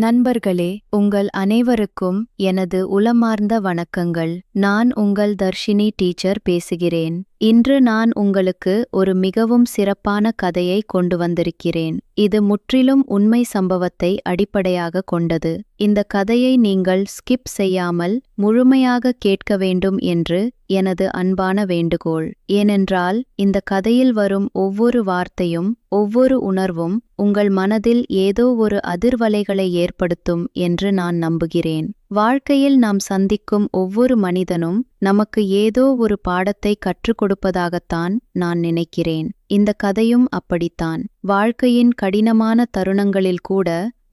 நண்பர்களே, உங்கள் அனைவருக்கும் எனது உளமார்ந்த வணக்கங்கள். நான் உங்கள் தர்ஷினி டீச்சர் பேசுகிறேன். இன்று நான் உங்களுக்கு ஒரு மிகவும் சிறப்பான கதையை கொண்டு வந்திருக்கிறேன். இது முற்றிலும் உண்மை சம்பவத்தை அடிப்படையாக கொண்டது. இந்த கதையை நீங்கள் ஸ்கிப் செய்யாமல் முழுமையாக கேட்க வேண்டும் என்று எனது அன்பான வேண்டுகோள். ஏனென்றால் இந்த கதையில் வரும் ஒவ்வொரு வார்த்தையும் ஒவ்வொரு உணர்வும் உங்கள் மனதில் ஏதோ ஒரு அதிர்வலைகளை ஏற்படுத்தும் என்று நான் நம்புகிறேன். வாழ்க்கையில் நாம் சந்திக்கும் ஒவ்வொரு மனிதனும் நமக்கு ஏதோ ஒரு பாடத்தை கற்றுக் கொடுப்பதாகத்தான் நான் நினைக்கிறேன். இந்த கதையும் அப்படித்தான். வாழ்க்கையின் கடினமான தருணங்களில் கூட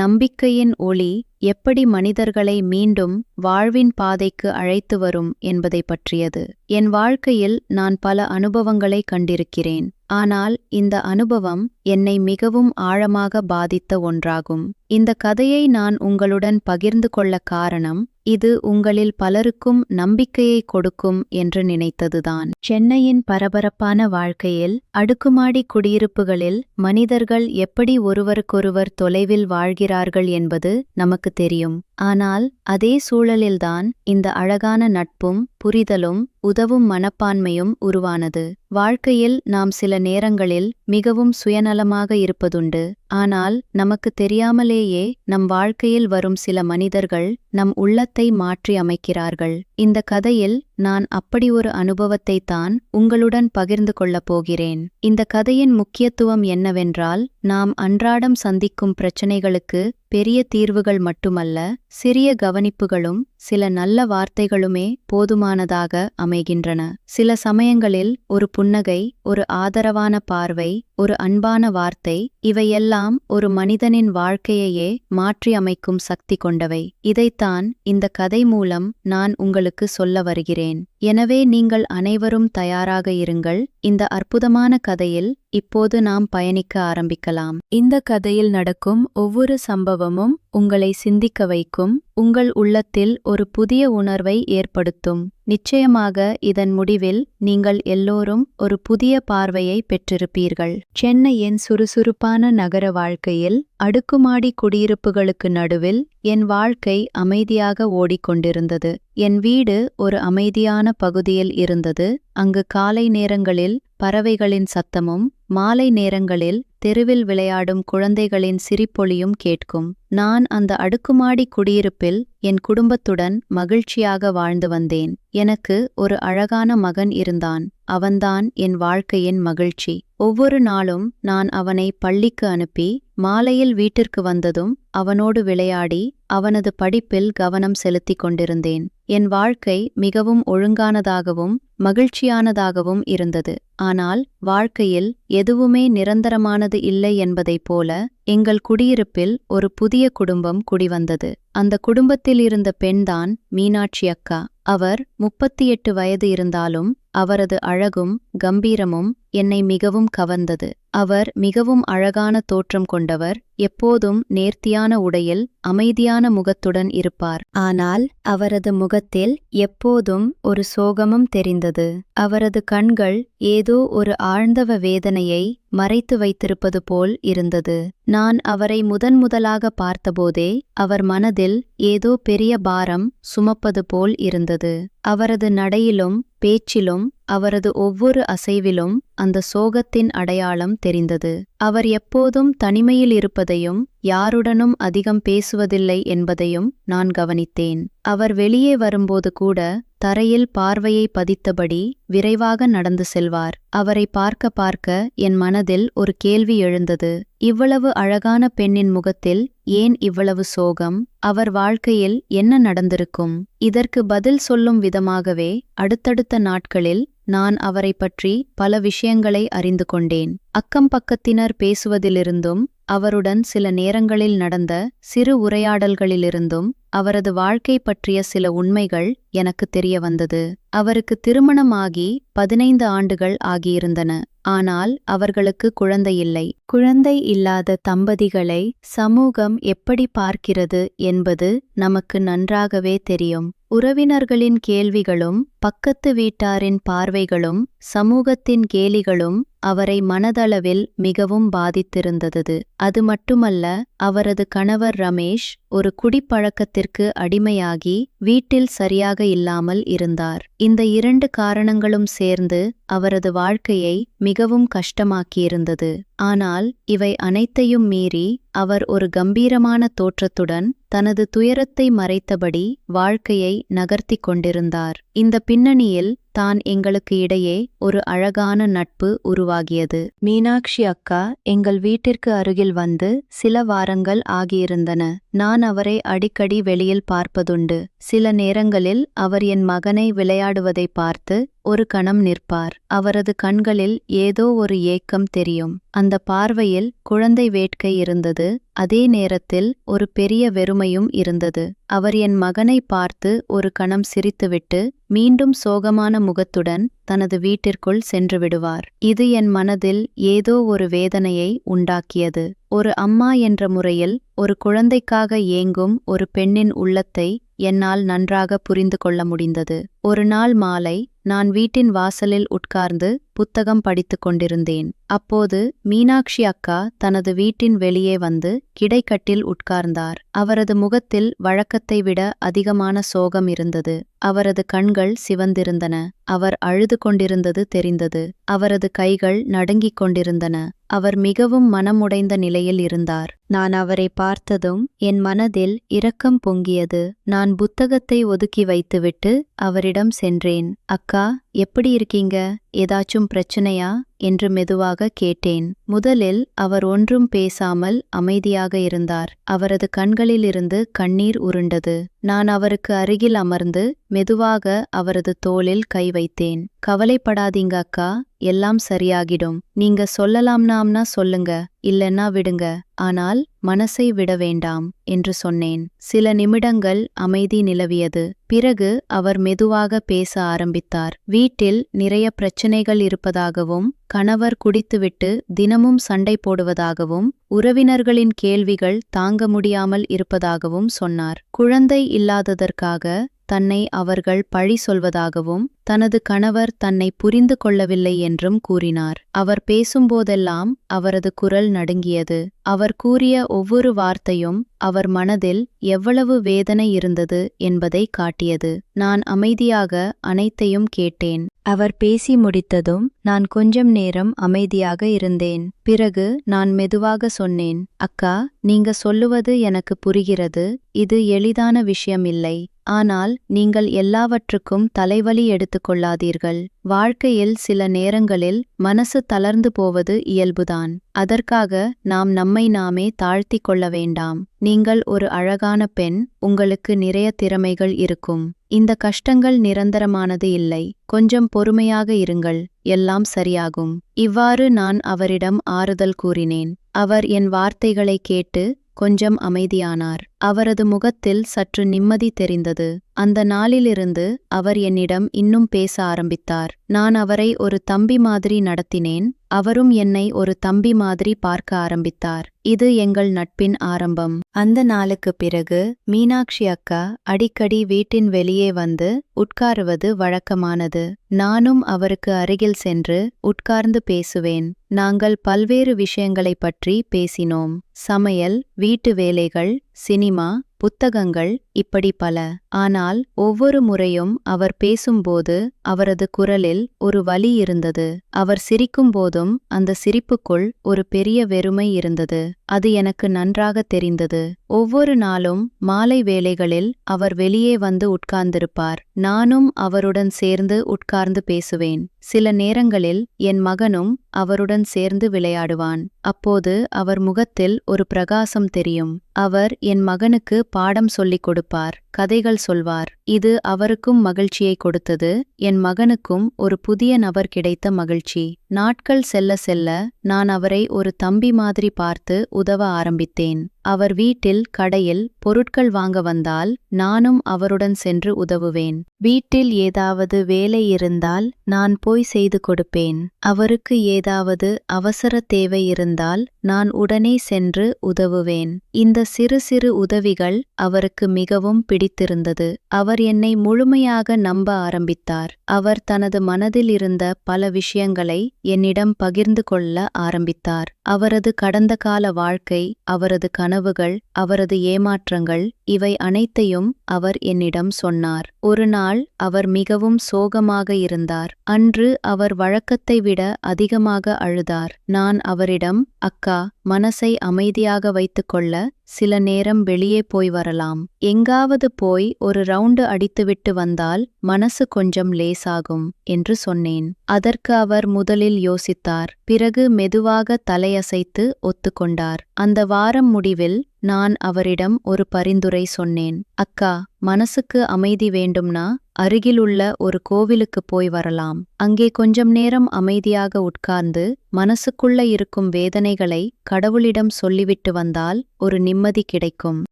நம்பிக்கையின் ஒளி எப்படி மனிதர்களை மீண்டும் வாழ்வின் பாதைக்கு அழைத்து வரும் என்பதை பற்றியது. என் வாழ்க்கையில் நான் பல அனுபவங்களை கண்டிருக்கிறேன். ஆனால் இந்த அனுபவம் என்னை மிகவும் ஆழமாக பாதித்த ஒன்றாகும். இந்த கதையை நான் உங்களுடன் பகிர்ந்து கொள்ள காரணம், இது உங்களில் பலருக்கும் நம்பிக்கையை கொடுக்கும் என்று நினைத்ததுதான். சென்னையின் பரபரப்பான வாழ்க்கையில் அடுக்குமாடி குடியிருப்புகளில் மனிதர்கள் எப்படி ஒருவருக்கொருவர் தொலைவில் வாழ்கிறார்கள் என்பது நமக்கு தெரியும். ஆனால் அதே சூழலில்தான் இந்த அழகான நட்பும் புரிதலும் உதவும் மனப்பான்மையும் உருவானது. வாழ்க்கையில் நாம் சில நேரங்களில் மிகவும் சுயநலமாக இருப்பதுண்டு. ஆனால் நமக்கு தெரியாமலேயே நம் வாழ்க்கையில் வரும் சில மனிதர்கள் நம் உள்ளத்தை மாற்றி அமைக்கிறார்கள். இந்த கதையில் நான் அப்படி ஒரு அனுபவத்தை தான் உங்களுடன் பகிர்ந்து கொள்ளப் போகிறேன். இந்த கதையின் முக்கியத்துவம் என்னவென்றால், நாம் அன்றாடம் சந்திக்கும் பிரச்சனைகளுக்கு பெரிய தீர்வுகள் மட்டுமல்ல, சிறிய கவனிப்புகளும் சில நல்ல வார்த்தைகளுமே போதுமானதாக அமைகின்றன. சில சமயங்களில் ஒரு புன்னகை, ஒரு ஆதரவான பார்வை, ஒரு அன்பான வார்த்தை, இவையெல்லாம் ஒரு மனிதனின் வாழ்க்கையையே மாற்றி அமைக்கும் சக்தி கொண்டவை. இதைத்தான் இந்த கதை மூலம் நான் உங்களுக்கு சொல்ல வருகிறேன். எனவே நீங்கள் அனைவரும் தயாராக இருங்கள். இந்த அற்புதமான கதையில் இப்போது நாம் பயணிக்க ஆரம்பிக்கலாம். இந்த கதையில் நடக்கும் ஒவ்வொரு சம்பவமும் உங்களை சிந்திக்க வைக்கும், உங்கள் உள்ளத்தில் ஒரு புதிய உணர்வை ஏற்படுத்தும். நிச்சயமாக இதன் முடிவில் நீங்கள் எல்லோரும் ஒரு புதிய பார்வையை பெற்றிருப்பீர்கள். சென்னையின் சுறுசுறுப்பான நகர வாழ்க்கையில் அடுக்குமாடி குடியிருப்புகளுக்கு நடுவில் என் வாழ்க்கை அமைதியாக ஓடிக்கொண்டிருந்தது. என் வீடு ஒரு அமைதியான பகுதியில் இருந்தது. அங்கு காலை நேரங்களில் பறவைகளின் சத்தமும் மாலை நேரங்களில் தெருவில் விளையாடும் குழந்தைகளின் சிரிப்பொலியும் கேட்கும். நான் அந்த அடுக்குமாடி குடியிருப்பில் என் குடும்பத்துடன் மகிழ்ச்சியாக வாழ்ந்து வந்தேன். எனக்கு ஒரு அழகான மகன் இருந்தான். அவன்தான் என் வாழ்க்கையின் மகிழ்ச்சி. ஒவ்வொரு நாளும் நான் அவனை பள்ளிக்கு அனுப்பி மாலையில் வீட்டிற்கு வந்ததும் அவனோடு விளையாடி அவனது படிப்பில் கவனம் செலுத்திக் கொண்டிருந்தேன். என் வாழ்க்கை மிகவும் ஒழுங்கானதாகவும் மகிழ்ச்சியானதாகவும் இருந்தது. ஆனால் வாழ்க்கையில் எதுவுமே நிரந்தரமானது இல்லை என்பதைப் போல எங்கள் குடியிருப்பில் ஒரு புதிய குடும்பம் குடிவந்தது. அந்த குடும்பத்தில் இருந்த பெண்தான் மீனாட்சி அக்கா. அவர் 38 வயது இருந்தாலும் அவரது அழகும் கம்பீரமும் என்னை மிகவும் கவர்ந்தது. அவர் மிகவும் அழகான தோற்றம் கொண்டவர். எப்போதும் நேர்த்தியான உடையில் அமைதியான முகத்துடன் இருப்பார். ஆனால் அவரது முகத்தில் எப்போதும் ஒரு சோகமும் தெரிந்தது. அவரது கண்கள் ஏதோ ஒரு ஆழ்ந்த வேதனையை மறைத்து வைத்திருப்பது போல் இருந்தது. நான் அவரை முதன்முதலாக பார்த்தபோதே அவர் மனதில் ஏதோ பெரிய பாரம் சுமப்பது போல் இருந்தது. அவரது நடையிலும் பேச்சிலும் அவரது ஒவ்வொரு அசைவிலும் அந்த சோகத்தின் அடையாளம் தெரிந்தது. அவர் எப்போதும் தனிமையில் இருப்பதையும் யாருடனும் அதிகம் பேசுவதில்லை என்பதையும் நான் கவனித்தேன். அவர் வெளியே வரும்போது கூட தரையில் பார்வையை பதித்தபடி விரைவாக நடந்து செல்வார். அவரை பார்க்க பார்க்க என் மனதில் ஒரு கேள்வி எழுந்தது. இவ்வளவு அழகான பெண்ணின் முகத்தில் ஏன் இவ்வளவு சோகம்? அவர் வாழ்க்கையில் என்ன நடந்திருக்கும்? இதற்கு பதில் சொல்லும் விதமாகவே அடுத்தடுத்த நாட்களில் நான் அவரை பற்றி பல விஷயங்களை அறிந்து கொண்டேன். அக்கம் பக்கத்தினர் பேசுவதிலிருந்தும் அவருடன் சில நேரங்களில் நடந்த சிறு உரையாடல்களிலிருந்தும் அவரது வாழ்க்கை பற்றிய சில உண்மைகள் எனக்கு தெரிய வந்தது. அவருக்கு திருமணமாகி 15 ஆண்டுகள் ஆகியிருந்தன. ஆனால் அவர்களுக்கு குழந்தையில்லை. குழந்தை இல்லாத தம்பதிகளை சமூகம் எப்படி பார்க்கிறது என்பது நமக்கு நன்றாகவே தெரியும். உறவினர்களின் கேள்விகளும் பக்கத்து வீட்டாரின் பார்வைகளும் சமூகத்தின் கேலிகளும் அவரை மனதளவில் மிகவும் பாதித்திருந்தது. அது மட்டுமல்ல, அவரது கணவர் ரமேஷ் ஒரு குடிப்பழக்கத்திற்கு அடிமையாகி வீட்டில் சரியாக இல்லாமல் இருந்தார். இந்த 2 காரணங்களும் சேர்ந்து அவரது வாழ்க்கையை மிகவும் கஷ்டமாக்கியிருந்தது. ஆனால் இவை அனைத்தையும் மீறி அவர் ஒரு கம்பீரமான தோற்றத்துடன் தனது துயரத்தை மறைத்தபடி வாழ்க்கையை நகர்த்திக் கொண்டிருந்தார். இந்த பின்னணியில் தான் எங்களுக்கு இடையே ஒரு அழகான நட்பு உருவாகியது. மீனாட்சி அக்கா எங்கள் வீட்டிற்கு அருகில் வந்து சில வாரங்கள் ஆகியிருந்தன. நான் அவரை அடிக்கடி வெளியில் பார்ப்பதுண்டு. சில நேரங்களில் அவர் என் மகனை விளையாடுவதை பார்த்து ஒரு கணம் நிற்பார். அவரது கண்களில் ஏதோ ஒரு ஏக்கம் தெரியும். அந்த பார்வையில் குழந்தை வேட்கை இருந்தது. அதே நேரத்தில் ஒரு பெரிய வெறுமையும் இருந்தது. அவர் என் மகனை பார்த்து ஒரு கணம் சிரித்துவிட்டு மீண்டும் சோகமான முகத்துடன் தனது வீட்டிற்குள் சென்று விடுவார். இது என் மனதில் ஏதோ ஒரு வேதனையை உண்டாக்கியது. ஒரு அம்மா என்ற முறையில் ஒரு குழந்தைக்காக ஏங்கும் ஒரு பெண்ணின் உள்ளத்தை என்னால் நன்றாக புரிந்து கொள்ள முடிந்தது. ஒரு நாள் மாலை நான் வீட்டின் வாசலில் உட்கார்ந்து புத்தகம் படித்துக் கொண்டிருந்தேன். அப்போது மீனாட்சி அக்கா தனது வீட்டின் வெளியே வந்து கிடைக்கட்டில் உட்கார்ந்தார். அவரது முகத்தில் வழக்கத்தை விட அதிகமான சோகம் இருந்தது. அவரது கண்கள் சிவந்திருந்தன. அவர் அழுது கொண்டிருந்தது தெரிந்தது. அவரது கைகள் நடுங்கிக் கொண்டிருந்தன. அவர் மிகவும் மனமுடைந்த நிலையில் இருந்தார். நான் அவரை பார்த்ததும் என் மனதில் இரக்கம் பொங்கியது. நான் புத்தகத்தை ஒதுக்கி வைத்துவிட்டு அவரிடம் சென்றேன். அக்கா, எப்படி இருக்கீங்க? ஏதாச்சும் பிரச்சனையா என்று மெதுவாக கேட்டேன். முதலில் அவர் ஒன்றும் பேசாமல் அமைதியாக இருந்தார். அவரது கண்களிலிருந்து கண்ணீர் உருண்டது. நான் அவருக்கு அருகில் அமர்ந்து மெதுவாக அவரது தோளில் கை வைத்தேன். கவலைப்படாதீங்க அக்கா, எல்லாம் சரியாகிடும். நீங்க சொல்லலாம்னா சொல்லுங்க, இல்லன்னா விடுங்க. ஆனால் மனசை விட வேண்டாம் என்று சொன்னேன். சில நிமிடங்கள் அமைதி நிலவியது. பிறகு அவர் மெதுவாக பேச ஆரம்பித்தார். வீட்டில் நிறைய பிரச்சனைகள் இருப்பதாகவும், கணவர் குடித்துவிட்டு தினமும் சண்டை போடுவதாகவும், உறவினர்களின் கேள்விகள் தாங்க முடியாமல் இருப்பதாகவும் சொன்னார். குழந்தை இல்லாததற்காக தன்னை அவர்கள் பழி சொல்வதாகவும், தனது கணவர் தன்னை புரிந்து கொள்ளவில்லை என்றும் கூறினார். அவர் பேசும்போதெல்லாம் அவரது குரல் நடுங்கியது. அவர் கூறிய ஒவ்வொரு வார்த்தையும் அவர் மனதில் எவ்வளவு வேதனை இருந்தது என்பதை காட்டியது. நான் அமைதியாக அனைத்தையும் கேட்டேன். அவர் பேசி முடித்ததும் நான் கொஞ்சம் நேரம் அமைதியாக இருந்தேன். பிறகு நான் மெதுவாக சொன்னேன், அக்கா, நீங்க சொல்லுவது எனக்கு புரிகிறது. இது எளிதான விஷயம் இல்லை. ஆனால் நீங்கள் எல்லாவற்றுக்கும் தலைவலி எடுத்துக்கொள்ளாதீர்கள். வாழ்க்கையில் சில நேரங்களில் மனசு தளர்ந்து போவது இயல்புதான். அதற்காக நாம் நம்மை நாமே தாழ்த்திக் கொள்ள வேண்டாம். நீங்கள் ஒரு அழகான பெண். உங்களுக்கு நிறைய திறமைகள் இருக்கும். இந்த கஷ்டங்கள் நிரந்தரமானது இல்லை. கொஞ்சம் பொறுமையாக இருங்கள், எல்லாம் சரியாகும். இவ்வாறு நான் அவரிடம் ஆறுதல் கூறினேன். அவர் என் வார்த்தைகளை கேட்டு கொஞ்சம் அமைதியானார். அவரது முகத்தில் சற்று நிம்மதி தெரிந்தது. அந்த நாளிலிருந்து அவர் என்னிடம் இன்னும் பேச ஆரம்பித்தார். நான் அவரை ஒரு தம்பி மாதிரி நடத்தினேன். அவரும் என்னை ஒரு தம்பி மாதிரி பார்க்க ஆரம்பித்தார். இது எங்கள் நட்பின் ஆரம்பம். அந்த நாளுக்கு பிறகு மீனாட்சி அக்கா அடிக்கடி வீட்டின் வெளியே வந்து உட்காருவது வழக்கமானது. நானும் அவருக்கு அருகில் சென்று உட்கார்ந்து பேசுவேன். நாங்கள் பல்வேறு விஷயங்களைப் பற்றி பேசினோம். சமையல், வீட்டு வேலைகள், சினிமா, புத்தகங்கள், இப்படி பல. ஆனால் ஒவ்வொரு முறையும் அவர் பேசும்போது அவரது குரலில் ஒரு வலி இருந்தது. அவர் சிரிக்கும்போதும் அந்த சிரிப்புக்குள் ஒரு பெரிய வெறுமை இருந்தது. அது எனக்கு நன்றாக தெரிந்தது. ஒவ்வொரு நாளும் மாலை வேளைகளில் அவர் வெளியே வந்து உட்கார்ந்திருப்பார். நானும் அவருடன் சேர்ந்து உட்கார்ந்து பேசுவேன். சில நேரங்களில் என் மகனும் அவருடன் சேர்ந்து விளையாடுவான். அப்போது அவர் முகத்தில் ஒரு பிரகாசம் தெரியும். அவர் என் மகனுக்கு பாடம் சொல்லிக் கொடுப்பார், கதைகள் சொல்வார். இது அவருக்கும் மகிழ்ச்சியை கொடுத்தது. என் மகனுக்கும் ஒரு புதிய நபர் கிடைத்த மகிழ்ச்சி. நாட்கள் செல்ல செல்ல நான் அவரை ஒரு தம்பி மாதிரி பார்த்து உதவ ஆரம்பித்தேன். அவர் வீட்டில், கடையில் பொருட்கள் வாங்க வந்தால் நானும் அவருடன் சென்று உதவுவேன். வீட்டில் ஏதாவது வேலை இருந்தால் நான் போய் செய்து கொடுப்பேன். அவருக்கு ஏதாவது அவசர தேவை இருந்தால் நான் உடனே சென்று உதவுவேன். இந்த சிறு சிறு உதவிகள் அவருக்கு மிகவும் பிடித்திருந்தது. அவர் அவர் என்னை முழுமையாக நம்ப ஆரம்பித்தார். அவர் தனது மனதில் இருந்த பல விஷயங்களை என்னிடம் பகிர்ந்து கொள்ள ஆரம்பித்தார். அவரது கடந்த கால வாழ்க்கை, அவரது கனவுகள், அவரது ஏமாற்றங்கள், இவை அனைத்தையும் அவர் என்னிடம் சொன்னார். ஒரு நாள் அவர் மிகவும் சோகமாக இருந்தார். அன்று அவர் வழக்கத்தை விட அதிகமாக அழுதார். நான் அவரிடம், அக்கா, மனசை அமைதியாக வைத்துக்கொள்ள சில நேரம் வெளியே போய் வரலாம். எங்காவது போய் ஒரு ரவுண்டு அடித்துவிட்டு வந்தால் மனசு கொஞ்சம் லேசாகும் என்று சொன்னேன். அதற்கு அவர் முதலில் யோசித்தார். பிறகு மெதுவாக தலையசைத்து ஒத்துக்கொண்டார். அந்த வாரம் முடிவில் நான் அவரிடம் ஒரு பரிந்துரை சொன்னேன். அக்கா, மனசுக்கு அமைதி வேண்டும்னா அருகிலுள்ள ஒரு கோவிலுக்கு போய் வரலாம். அங்கே கொஞ்சம் நேரம் அமைதியாக உட்கார்ந்து மனசுக்குள்ள இருக்கும் வேதனைகளை கடவுளிடம் சொல்லிவிட்டு வந்தால் ஒரு நிம்மதி கிடைக்கும்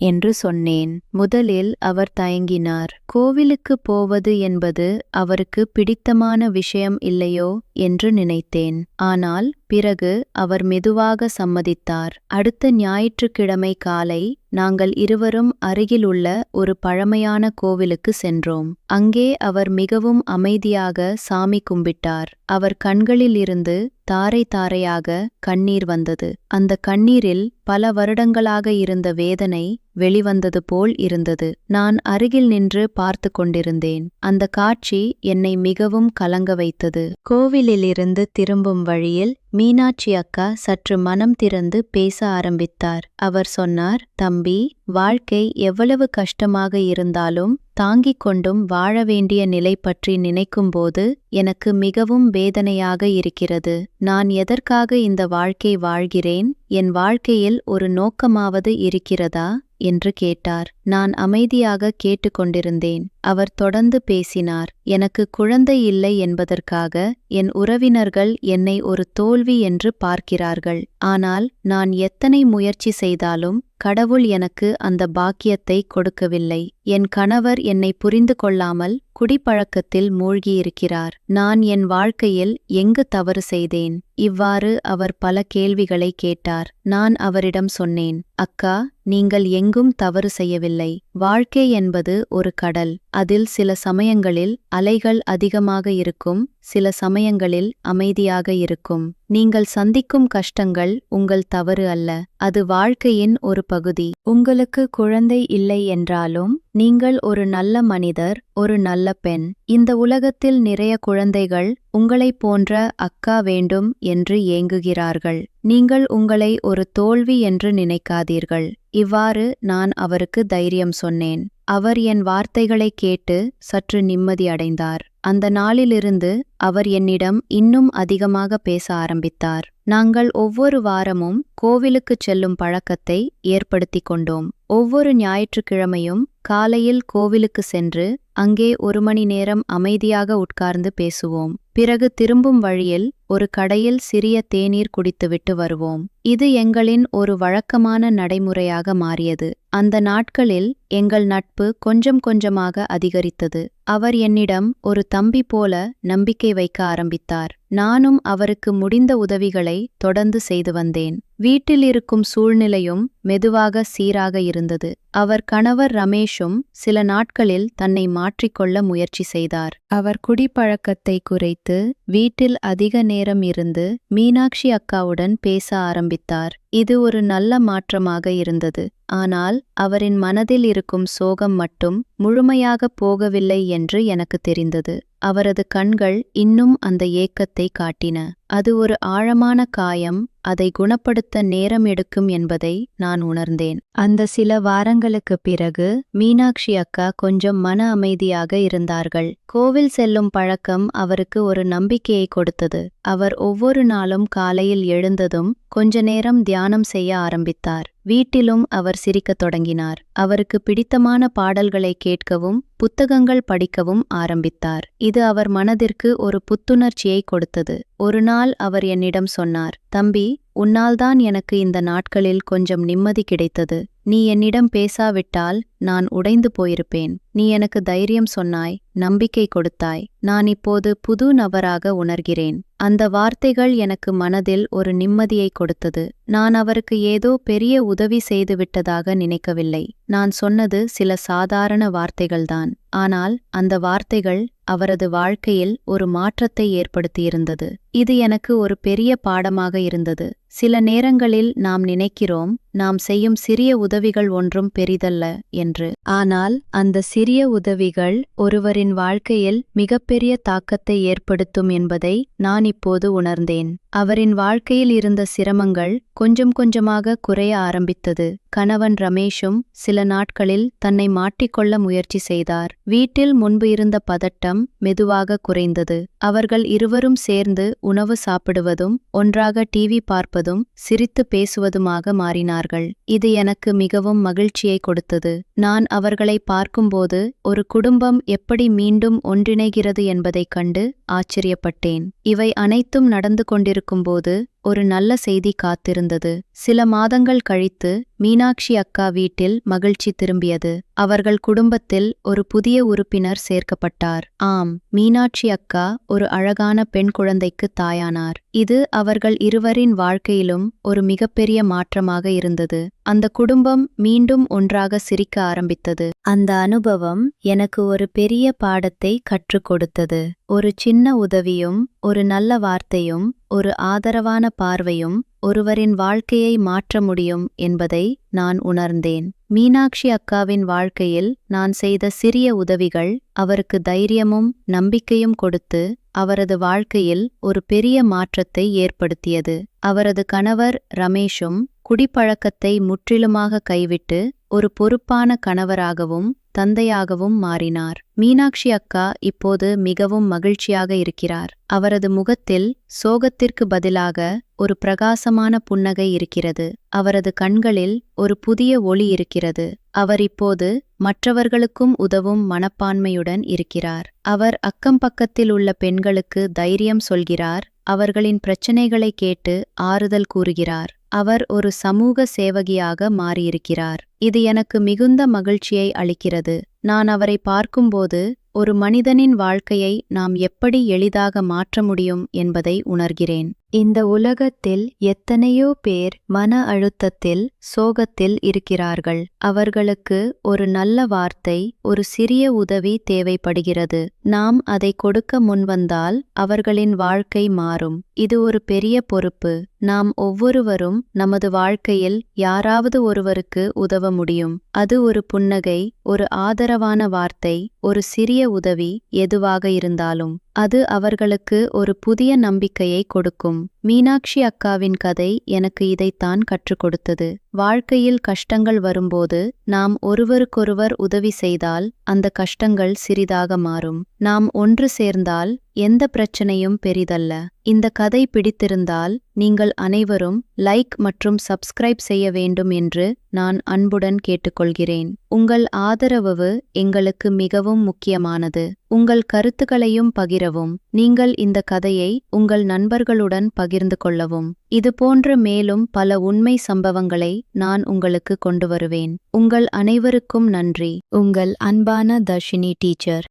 என்று சொன்னேன். முதலில் அவர் தயங்கினார். கோவிலுக்கு போவது என்பது அவருக்கு பிடித்தமான விஷயம் இல்லையோ என்று நினைத்தேன். ஆனால் பிறகு அவர் மெதுவாக சம்மதித்தார். அடுத்த ஞாயிற்றுக்கிழமை காலை நாங்கள் இருவரும் அருகிலுள்ள ஒரு பழமையான கோவிலுக்கு சென்றோம். அங்கே அவர் மிகவும் அமைதியாக சாமி கும்பிட்டார். அவர் கண்களில் இருந்து தாரை தாரையாக கண்ணீர் வந்தது. அந்த கண்ணீரில் பல வருடங்களாக இருந்த வேதனை வெளிவந்தது போல் இருந்தது. நான் அருகில் நின்று பார்த்து கொண்டிருந்தேன். அந்த காட்சி என்னை மிகவும் கலங்க வைத்தது. கோவிலிலிருந்து திரும்பும் வழியில் மீனாட்சி அக்கா சற்று மனம் திறந்து பேச ஆரம்பித்தார். அவர் சொன்னார், தம்பி, வாழ்க்கை எவ்வளவு கஷ்டமாக இருந்தாலும் தாங்கிக் கொண்டும் வாழ வேண்டிய நிலை பற்றி நினைக்கும்போது எனக்கு மிகவும் வேதனையாக இருக்கிறது. நான் எதற்காக இந்த வாழ்க்கை வாழ்கிறேன்? என் வாழ்க்கையில் ஒரு நோக்கமாவது இருக்கிறதா என்று கேட்டார். நான் அமைதியாக கேட்டுக்கொண்டிருந்தேன். அவர் தொடர்ந்து பேசினார். எனக்கு குழந்தை இல்லை என்பதற்காக என் உறவினர்கள் என்னை ஒரு தோல்வி என்று பார்க்கிறார்கள். ஆனால் நான் எத்தனை முயற்சி செய்தாலும் கடவுள் எனக்கு அந்த பாக்கியத்தை கொடுக்கவில்லை. என் கணவர் என்னை புரிந்து கொள்ளாமல் குடிப்பழக்கத்தில் மூழ்கியிருக்கிறார். நான் என் வாழ்க்கையில் எங்கு தவறு செய்தேன்? இவ்வாறு அவர் பல கேள்விகளை கேட்டார். நான் அவரிடம் சொன்னேன், அக்கா, நீங்கள் எங்கும் தவறு செய்யவில்லை. வாழ்க்கை என்பது ஒரு கடல். அதில் சில சமயங்களில் அலைகள் அதிகமாக இருக்கும், சில சமயங்களில் அமைதியாக இருக்கும். நீங்கள் சந்திக்கும் கஷ்டங்கள் உங்கள் தவறு அல்ல, அது வாழ்க்கையின் ஒரு பகுதி. உங்களுக்கு குழந்தை இல்லை என்றாலும் நீங்கள் ஒரு நல்ல மனிதர், ஒரு நல்ல பெண். இந்த உலகத்தில் நிறைய குழந்தைகள் உங்களைப் போன்ற அக்கா வேண்டும் என்று ஏங்குகிறார்கள். நீங்கள் உங்களை ஒரு தோல்வி என்று நினைக்காதீர்கள். இவ்வாறு நான் அவருக்கு தைரியம் சொன்னேன். அவர் என் வார்த்தைகளை கேட்டு சற்று நிம்மதி அடைந்தார். அந்த நாளிலிருந்து அவர் என்னிடம் இன்னும் அதிகமாக பேச ஆரம்பித்தார். நாங்கள் ஒவ்வொரு வாரமும் கோவிலுக்குச் செல்லும் பழக்கத்தை ஏற்படுத்திக் கொண்டோம். ஒவ்வொரு ஞாயிற்றுக்கிழமையும் காலையில் கோவிலுக்கு சென்று அங்கே 1 மணி நேரம் அமைதியாக உட்கார்ந்து பேசுவோம். பிறகு திரும்பும் வழியில் ஒரு கடையில் சிறிய தேநீர் குடித்துவிட்டு வருவோம். இது எங்களின் ஒரு வழக்கமான நடைமுறையாக மாறியது. அந்த நாட்களில் எங்கள் நட்பு கொஞ்சம் கொஞ்சமாக அதிகரித்தது. அவர் என்னிடம் ஒரு தம்பி போல நம்பிக்கை வைக்க ஆரம்பித்தார். நானும் அவருக்கு முடிந்த உதவிகளை தொடர்ந்து செய்து வந்தேன். வீட்டில் இருக்கும் சூழ்நிலையும் மெதுவாக சீராக இருந்தது. அவர் கணவர் ரமேஷும் சில நாட்களில் தன்னை மாற்றிக்கொள்ள முயற்சி செய்தார். அவர் குடிப்பழக்கத்தை குறைத்து வீட்டில் அதிக நேரம் இருந்து மீனாட்சி அக்காவுடன் பேச ஆரம்பித்தார். இது ஒரு நல்ல மாற்றமாக இருந்தது. ஆனால் அவரின் மனதில் இருக்கும் சோகம் மட்டும் முழுமையாக போகவில்லை என்று எனக்கு தெரிந்தது. அவரது கண்கள் இன்னும் அந்த ஏக்கத்தை காட்டின. அது ஒரு ஆழமான காயம், அதை குணப்படுத்த நேரம் எடுக்கும் என்பதை நான் உணர்ந்தேன். அந்த சில வாரங்களுக்கு பிறகு மீனாட்சி அக்கா கொஞ்சம் மன அமைதியாக இருந்தார்கள். கோவில் செல்லும் பழக்கம் அவருக்கு ஒரு நம்பிக்கையை கொடுத்தது. அவர் ஒவ்வொரு நாளும் காலையில் எழுந்ததும் கொஞ்ச நேரம் தியானம் செய்ய ஆரம்பித்தார். வீட்டிலும் அவர் சிரிக்கத் தொடங்கினார். அவருக்கு பிடித்தமான பாடல்களை கேட்கவும் புத்தகங்கள் படிக்கவும் ஆரம்பித்தார். இது அவர் மனதிற்கு ஒரு புத்துணர்ச்சியை கொடுத்தது. ஒரு நாள் அவர் என்னிடம் சொன்னார், தம்பி, உன்னால்தான் எனக்கு இந்த நாட்களில் கொஞ்சம் நிம்மதி கிடைத்தது. நீ என்னிடம் பேசாவிட்டால் நான் உடைந்து போயிருப்பேன். நீ எனக்கு தைரியம் சொன்னாய், நம்பிக்கை கொடுத்தாய். நான் இப்போது புது நபராக உணர்கிறேன். அந்த வார்த்தைகள் எனக்கு மனதில் ஒரு நிம்மதியை கொடுத்தது. நான் அவருக்கு ஏதோ பெரிய உதவி செய்துவிட்டதாக நினைக்கவில்லை. நான் சொன்னது சில சாதாரண வார்த்தைகள்தான். ஆனால் அந்த வார்த்தைகள் அவரது வாழ்க்கையில் ஒரு மாற்றத்தை ஏற்படுத்தியிருந்தது. இது எனக்கு ஒரு பெரிய பாடமாக இருந்தது. சில நேரங்களில் நாம் நினைக்கிறோம், நாம் செய்யும் சிறிய உதவிகள் ஒன்றும் பெரிதல்ல என்று. ஆனால் அந்த சிறிய உதவிகள் ஒருவரின் வாழ்க்கையில் மிகப்பெரிய தாக்கத்தை ஏற்படுத்தும் என்பதை நான் இப்போது உணர்ந்தேன். அவரின் வாழ்க்கையில் இருந்த சிரமங்கள் கொஞ்சம் கொஞ்சமாக குறைய ஆரம்பித்தது. கணவன் ரமேஷும் சில நாட்களில் தன்னை மாற்றிக்கொள்ள முயற்சி செய்தார். வீட்டில் முன்பு இருந்த பதட்டம் மெதுவாக குறைந்தது. அவர்கள் இருவரும் சேர்ந்து உணவு சாப்பிடுவதும் ஒன்றாக டிவி பார்ப்பதும் சிரித்து பேசுவதுமாக மாறினார்கள். இது எனக்கு மிகவும் மகிழ்ச்சியை கொடுத்தது. நான் அவர்களை பார்க்கும்போது ஒரு குடும்பம் எப்படி மீண்டும் ஒன்றிணைகிறது என்பதைக் கண்டு ஆச்சரியப்பட்டேன். இவை அனைத்தும் நடந்து கொண்டிருக்கும்போது ஒரு நல்ல செய்தி காத்திருந்தது. சில மாதங்கள் கழித்து மீனாட்சி அக்கா வீட்டில் மகிழ்ச்சி திரும்பியது. அவர்கள் குடும்பத்தில் ஒரு புதிய உறுப்பினர் சேர்க்கப்பட்டார். ஆம், மீனாட்சி அக்கா ஒரு அழகான பெண் குழந்தைக்கு தாயானார். இது அவர்கள் இருவரின் வாழ்க்கையிலும் ஒரு மிகப்பெரிய மாற்றமாக இருந்தது. அந்த குடும்பம் மீண்டும் ஒன்றாக சிரிக்க ஆரம்பித்தது. அந்த அனுபவம் எனக்கு ஒரு பெரிய பாடத்தை கற்றுக் கொடுத்தது. ஒரு சின்ன உதவியும், ஒரு நல்ல வார்த்தையும், ஒரு ஆதரவான பார்வையும் ஒருவரின் வாழ்க்கையை மாற்ற முடியும் என்பதை நான் உணர்ந்தேன். மீனாட்சி அக்காவின் வாழ்க்கையில் நான் செய்த சிறிய உதவிகள் அவருக்கு தைரியமும் நம்பிக்கையும் கொடுத்து அவரது வாழ்க்கையில் ஒரு பெரிய மாற்றத்தை ஏற்படுத்தியது. அவரது கணவர் ரமேஷும் குடிப்பழக்கத்தை முற்றிலுமாக கைவிட்டு ஒரு பொறுப்பான கணவராகவும் தந்தையாகவும் மாறினார். மீனாட்சி அக்கா இப்போது மிகவும் மகிழ்ச்சியாக இருக்கிறார். அவரது முகத்தில் சோகத்திற்கு பதிலாக ஒரு பிரகாசமான புன்னகை இருக்கிறது. அவரது கண்களில் ஒரு புதிய ஒளி இருக்கிறது. அவர் இப்போது மற்றவர்களுக்கும் உதவும் மனப்பான்மையுடன் இருக்கிறார். அவர் அக்கம் பக்கத்தில் உள்ள பெண்களுக்கு தைரியம் சொல்கிறார். அவர்களின் பிரச்சனைகளை கேட்டு ஆறுதல் கூறுகிறார். அவர் ஒரு சமூக சேவகியாக மாறியிருக்கிறார். இது எனக்கு மிகுந்த மகிழ்ச்சியை அளிக்கிறது. நான் அவரை பார்க்கும்போது ஒரு மனிதனின் வாழ்க்கையை நாம் எப்படி எளிதாக மாற்ற முடியும் என்பதை உணர்கிறேன். இந்த உலகத்தில் எத்தனையோ பேர் மன அழுத்தத்தில், சோகத்தில் இருக்கிறார்கள். அவர்களுக்கு ஒரு நல்ல வார்த்தை, ஒரு சிறிய உதவி தேவைப்படுகிறது. நாம் அதை கொடுக்க முன்வந்தால் அவர்களின் வாழ்க்கை மாறும். இது ஒரு பெரிய பொறுப்பு. நாம் ஒவ்வொருவரும் நமது வாழ்க்கையில் யாராவது ஒருவருக்கு உதவ முடியும். அது ஒரு புன்னகை, ஒரு ஆதரவான வார்த்தை, ஒரு சிறிய உதவி, எதுவாக இருந்தாலும் அது அவர்களுக்கு ஒரு புதிய நம்பிக்கையை கொடுக்கும். மீனாட்சி அக்காவின் கதை எனக்கு இதைத்தான் கற்றுக் கொடுத்தது. வாழ்க்கையில் கஷ்டங்கள் வரும்போது நாம் ஒருவருக்கொருவர் உதவி செய்தால் அந்த கஷ்டங்கள் சிறிதாக மாறும். நாம் ஒன்று சேர்ந்தால் எந்த பிரச்சனையும் பெரிதல்ல. இந்த கதை பிடித்திருந்தால் நீங்கள் அனைவரும் லைக் மற்றும் சப்ஸ்கிரைப் செய்ய வேண்டும் என்று நான் அன்புடன் கேட்டுக்கொள்கிறேன். உங்கள் ஆதரவு எங்களுக்கு மிகவும் முக்கியமானது. உங்கள் கருத்துக்களையும் பகிரவும். நீங்கள் இந்த கதையை உங்கள் நண்பர்களுடன் பகிர்ந்து கொள்ளவும். இதுபோன்ற மேலும் பல உண்மை சம்பவங்களை நான் உங்களுக்கு கொண்டு வருவேன். உங்கள் அனைவருக்கும் நன்றி. உங்கள் அன்பான தர்ஷினி டீச்சர்.